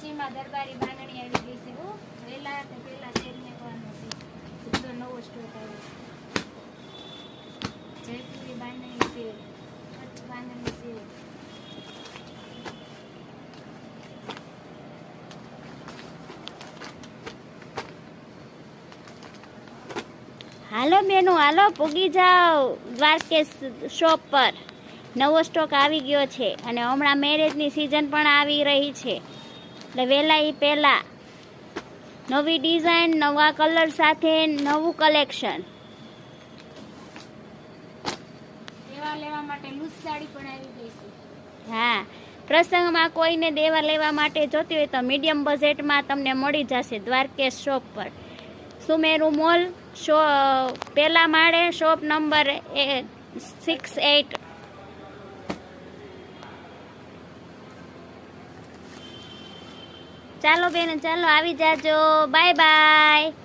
કચ્છીમાં દરબારી બાંધણી આવી ગઈ છે. પહેલા શેરને કરવાનો છે. બધો નવો સ્ટોક આવ્યો છે. જયપુરી બાંધણી છે, કચ્છ બાંધણી છે. હાલો બેનો, હાલો પૂગી જાઓ દ્વારકેશ શોપ પર. નવો સ્ટોક આવી ગયો છે અને હમણાં મેરેજની સિઝન પણ આવી રહી છે, એટલે વહેલા એ પહેલાં નવી ડિઝાઇન, નવા કલર સાથે નવું કલેક્શન. લેવા માટે લૂઝ સાડી પણ આવી ગઈ છે. હા, પ્રસંગમાં કોઈને દેવા લેવા માટે જોતી હોય તો મીડિયમ બજેટમાં તમને મળી જશે દ્વારકેશ શોપ પર. સુમેરુ મોલ, પહેલા માળે, શોપ નંબર 68. ચાલો બેન, ચાલો આવી જાજો. Bye bye.